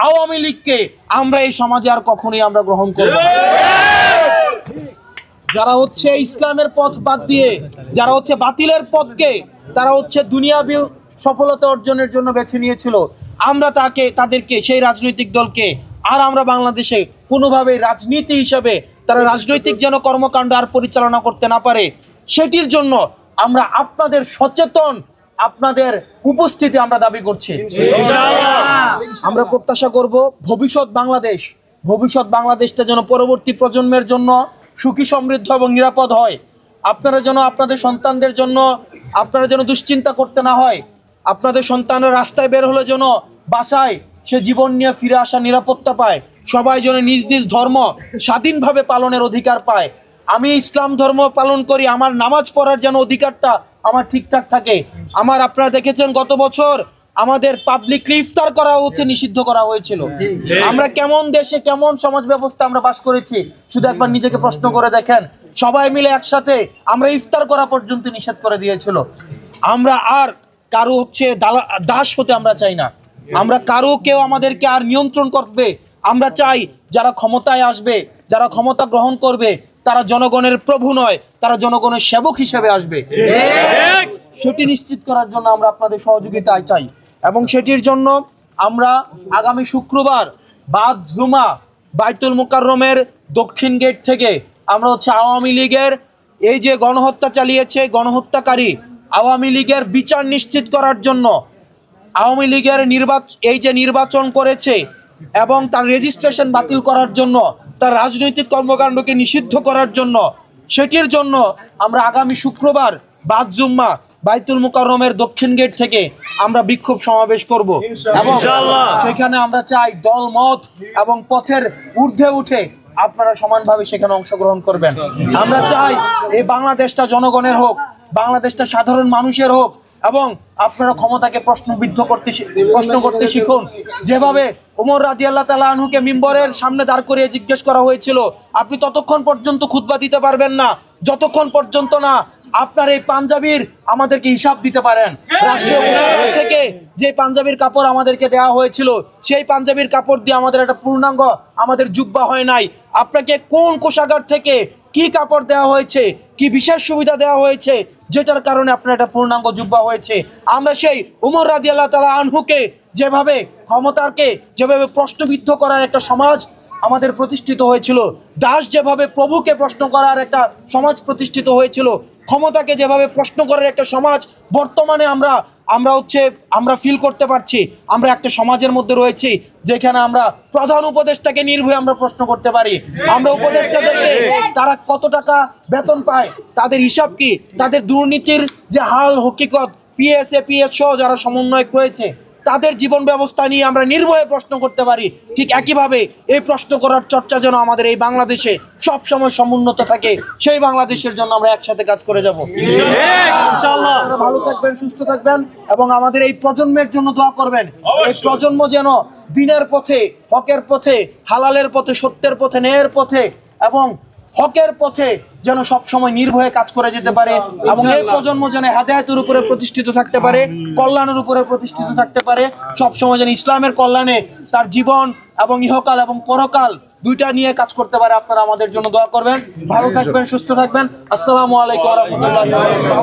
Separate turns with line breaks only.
আওয়ামী লীগকে আমরা এই সমাজে আর কখনোই আমরা গ্রহণ করব না। যারা হচ্ছে ইসলামের পথ বাদ দিয়ে যারা হচ্ছে বাতিলের পথকে তারা হচ্ছে দুনিয়াবি সফলতা অর্জনের জন্য বেছে নিয়েছিল, আমরা তাদেরকে সেই রাজনৈতিক দলকে আর আমরা বাংলাদেশে কোনোভাবেই রাজনীতি হিসাবে তারা রাজনৈতিক যেন কর্মকাণ্ড আর পরিচালনা করতে না পারে, সেটির জন্য আমরা আপনাদের সচেতন আপনাদের উপস্থিতি আমরা দাবি করছি। আমরা প্রত্যাশা করব ভবিষ্যৎ বাংলাদেশটা যেন পরবর্তী প্রজন্মের জন্য সুখী সমৃদ্ধ এবং নিরাপদ হয়। আপনারা যেন আপনাদের সন্তানদের জন্য আপনারা যেন দুশ্চিন্তা করতে না হয়, আপনাদের সন্তানরা রাস্তায় বের হলে যেন বাসায় সে জীবন নিয়ে ফিরে আসা নিরাপত্তা পায়, সবাই যেন নিজ নিজ ধর্ম স্বাধীনভাবে পালনের অধিকার পায়। আমি ইসলাম ধর্ম পালন করি, আমার নামাজ পড়ার যেন অধিকারটা আমার ঠিকঠাক থাকে। আপনারা দেখেছেন গত বছর আমাদের পাবলিকলি ইফতার করা হচ্ছে নিষিদ্ধ করা হয়েছিল। আমরা কেমন দেশে কেমন সমাজ ব্যবস্থা আমরা বাস করেছি শুধু একবার নিজেকে প্রশ্ন করে দেখেন। সবাই মিলে একসাথে আমরা ইফতার করা পর্যন্ত নিষেধ করে দিয়েছিল। আমরা আর কারো হচ্ছে দাস হতে আমরা চাই না, আমরা কারো কেউ আমাদেরকে আর নিয়ন্ত্রণ করবে আমরা চাই যারা ক্ষমতায় আসবে, যারা ক্ষমতা গ্রহণ করবে তারা জনগণের প্রভু নয়, তারা জনগণের সেবক হিসেবে আসবে। সেটি নিশ্চিত করার জন্য আমরা আপনাদের সহযোগিতা চাই এবং সেটির জন্য আমরা আগামী শুক্রবার বাদ জুমা বাইতুল মুকাররমের দক্ষিণ গেট থেকে আমরা হচ্ছে আওয়ামী লীগের এই যে গণহত্যা চালিয়েছে গণহত্যাকারী আওয়ামী লীগের বিচার নিশ্চিত করার জন্য, আওয়ামী লীগের এই যে নির্বাচন করেছে এবং তার রেজিস্ট্রেশন বাতিল করার জন্য, তার রাজনৈতিক কর্মকাণ্ডকে নিষিদ্ধ করার জন্য, সেটির জন্য আমরা আগামী শুক্রবার বাদ জুম্মা বাইতুল মুকাররমের দক্ষিণ গেট থেকে আমরা বিক্ষোভ সমাবেশ করব এবং সেখানে আমরা চাই দল মত এবং পথের ঊর্ধ্বে উঠে আপনারা সমানভাবে সেখানে অংশগ্রহণ করবেন। আমরা চাই এই বাংলাদেশটা জনগণের হোক, বাংলাদেশটা সাধারণ মানুষের হোক এবং আপনারা ক্ষমতাকে প্রশ্ন করতে শিখুন। যেভাবে ওমর রাদিয়াল্লাহু তাআলা আনহুকে মিম্বরের সামনে দাঁড় করিয়ে জিজ্ঞেস করা হয়েছিল, আপনি ততক্ষণ পর্যন্ত খুতবা দিতে পারবেন না যতক্ষণ পর্যন্ত না আপনার এই পাঞ্জাবির আমাদেরকে হিসাব দিতে পারেন। রাষ্ট্রীয় কোষাগার থেকে যে পাঞ্জাবির কাপড় আমাদেরকে দেওয়া হয়েছিল সেই পাঞ্জাবির কাপড় দিয়ে আমাদের একটা পূর্ণাঙ্গ আমাদের জুব্বা হয় নাই। আপনাকে কোন কোষাগার থেকে কি কাপড় দেওয়া হয়েছে, কি বিশেষ সুবিধা দেওয়া হয়েছে যেটার কারণে আপনার একটা পূর্ণাঙ্গ জুব্বা হয়েছে। আমরা সেই ওমর রাদিয়াল্লাহু তাআলা আনহুকে যেভাবে ক্ষমতাকে যেভাবে প্রশ্নবিদ্ধ করার একটা সমাজ আমাদের প্রতিষ্ঠিত হয়েছিল, দাস যেভাবে প্রভুকে প্রশ্ন করার একটা সমাজ প্রতিষ্ঠিত হয়েছিল, ক্ষমতাকে যেভাবে প্রশ্ন করার একটা সমাজ বর্তমানে আমরা ফিল করতে পারছি। আমরা একটা সমাজের মধ্যে রয়েছি যেখানে আমরা প্রধান উপদেষ্টাকে নির্ভয়ে আমরা প্রশ্ন করতে পারি। আমরা উপদেষ্টাদেরকে তারা কত টাকা বেতন পায়, তাদের হিসাব কি, তাদের দুর্নীতির যে হাল হকিকত, পিএস সহ যারা সমন্বয়ক রয়েছে তাদের জীবন ব্যবস্থা নিয়ে আমরা নির্ভয়ে প্রশ্ন করতে পারি। ঠিক একইভাবে এই প্রশ্ন করার চর্চা যেন আমাদের এই বাংলাদেশে সবসময় সমুন্নত থাকে, সেই বাংলাদেশের জন্য আমরা একসাথে কাজ করে যাব ইনশাআল্লাহ। ভালো থাকবেন, সুস্থ থাকবেন এবং আমাদের এই প্রজন্মের জন্য দোয়া করবেন। এই প্রজন্ম যেন দিনের পথে, হকের পথে, হালালের পথে, সত্যের পথে, ন্যায়ের পথে এবং হকের পথে যেন সবসময় নির্ভয়ে কাজ করে যেতে পারে এবং এই প্রজন্ম যেন হেদায়েতের উপরে প্রতিষ্ঠিত থাকতে পারে, কল্যাণের উপরে প্রতিষ্ঠিত থাকতে পারে, সবসময় যেন ইসলামের কল্যাণে তার জীবন এবং ইহকাল এবং পরকাল দুইটা নিয়ে কাজ করতে পারে। আপনারা আমাদের জন্য দোয়া করবেন। ভালো থাকবেন, সুস্থ থাকবেন। আসসালামু আলাইকুম ওয়া রাহমাতুল্লাহি ওয়া বারাকাতুহু।